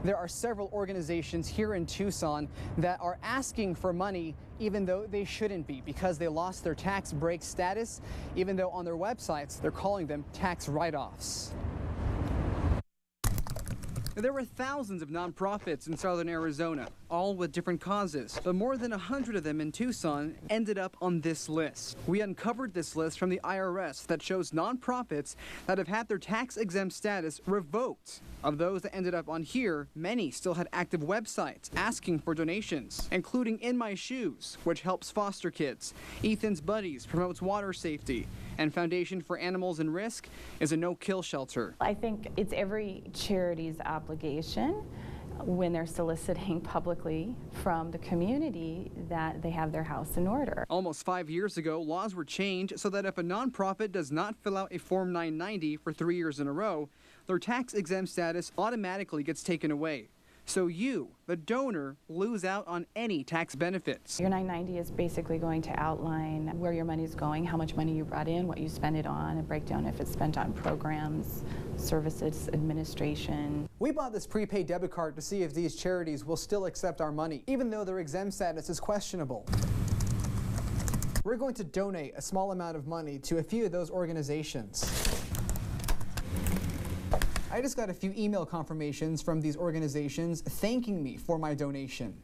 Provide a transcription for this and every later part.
There are several organizations here in Tucson that are asking for money even though they shouldn't be because they lost their tax break status, even though on their websites they're calling them tax write-offs. There were thousands of nonprofits in southern Arizona, all with different causes, but more than 100 of them in Tucson ended up on this list. We uncovered this list from the IRS that shows nonprofits that have had their tax-exempt status revoked. Of those that ended up on here, many still had active websites asking for donations, including In My Shoes, which helps foster kids, Ethan's Buddies promotes water safety, and Foundation for Animals in Risk is a no-kill shelter. I think it's every charity's obligation when they're soliciting publicly from the community that they have their house in order. Almost 5 years ago, laws were changed so that if a nonprofit does not fill out a Form 990 for 3 years in a row, their tax-exempt status automatically gets taken away. So you, the donor, lose out on any tax benefits. Your 990 is basically going to outline where your money is going, how much money you brought in, what you spend it on, a breakdown if it's spent on programs, services, administration. We bought this prepaid debit card to see if these charities will still accept our money, even though their exempt status is questionable. We're going to donate a small amount of money to a few of those organizations. I just got a few email confirmations from these organizations thanking me for my donation.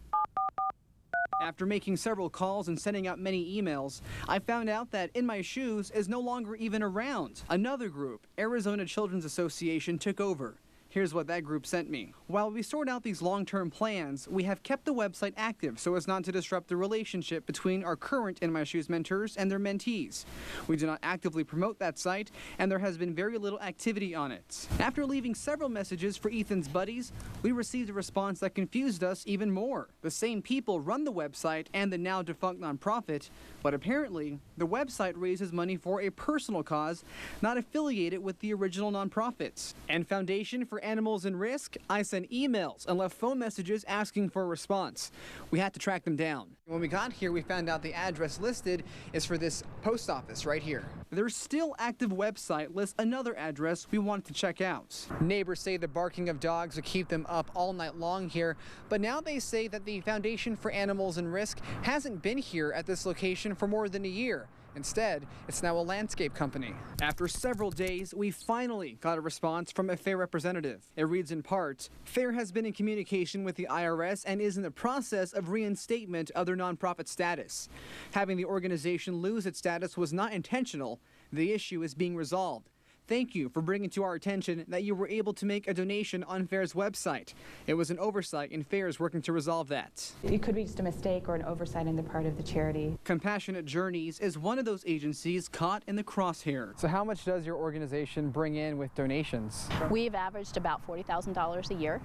After making several calls and sending out many emails, I found out that In My Shoes is no longer even around. Another group, Arizona Children's Association, took over. Here's what that group sent me. While we sort out these long-term plans, we have kept the website active so as not to disrupt the relationship between our current In My Shoes mentors and their mentees. We do not actively promote that site, and there has been very little activity on it. After leaving several messages for Ethan's Buddies, we received a response that confused us even more. The same people run the website and the now defunct nonprofit, but apparently the website raises money for a personal cause not affiliated with the original nonprofits. And Foundation for Animals in Risk, I sent emails and left phone messages asking for a response. We had to track them down. When we got here, we found out the address listed is for this post office right here. Their still active website lists another address we wanted to check out. Neighbors say the barking of dogs would keep them up all night long here, but now they say that the Foundation for Animals in Risk hasn't been here at this location for more than a year. Instead, it's now a landscape company. After several days, we finally got a response from a FAIR representative. It reads in part, FAIR has been in communication with the IRS and is in the process of reinstatement of their nonprofit status. Having the organization lose its status was not intentional. The issue is being resolved. Thank you for bringing to our attention that you were able to make a donation on FAIR's website. It was an oversight and FAIR is working to resolve that. It could be just a mistake or an oversight on the part of the charity. Compassionate Journeys is one of those agencies caught in the crosshair. So how much does your organization bring in with donations? We've averaged about $40,000 a year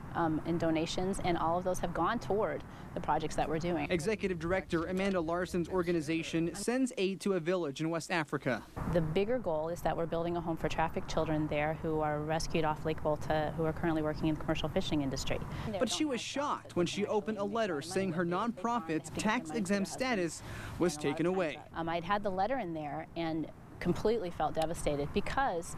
in donations, and all of those have gone toward the projects that we're doing. Executive Director Amanda Larson's organization sends aid to a village in West Africa. The bigger goal is that we're building a home for trafficked children there who are rescued off Lake Volta, who are currently working in the commercial fishing industry. But she was shocked when she opened a letter saying her nonprofit's tax-exempt status was taken away. I'd had the letter in there and completely felt devastated because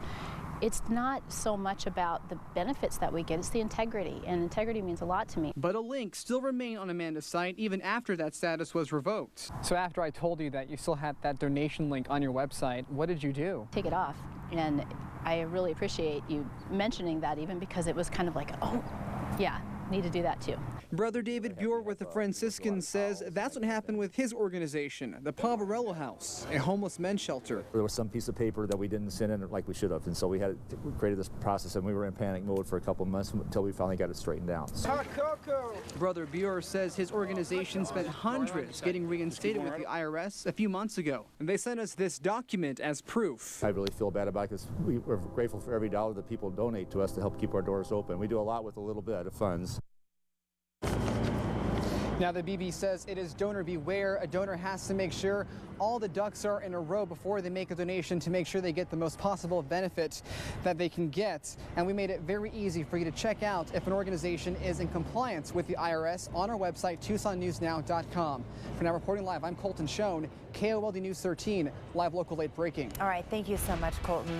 it's not so much about the benefits that we get, it's the integrity, and integrity means a lot to me. But a link still remained on Amanda's site even after that status was revoked. So after I told you that you still had that donation link on your website, what did you do? Take it off, and I really appreciate you mentioning that, even because it was kind of like, oh, yeah, need to do that too. Brother David Buer with the Franciscans says that's what happened with his organization, the Poverello House, a homeless men's shelter. There was some piece of paper that we didn't send in like we should have, and so we created this process, and we were in panic mode for a couple of months until we finally got it straightened out. Brother Buer says his organization spent hundreds getting reinstated with the IRS a few months ago, and they sent us this document as proof. I really feel bad about it because we're grateful for every dollar that people donate to us to help keep our doors open. We do a lot with a little bit of funds. Now the BB says it is donor beware. A donor has to make sure all the ducks are in a row before they make a donation to make sure they get the most possible benefit that they can get. And we made it very easy for you to check out if an organization is in compliance with the IRS on our website, TucsonNewsNow.com. For now, reporting live, I'm Colton Shone, KOLD News 13, live local late breaking. All right, thank you so much, Colton.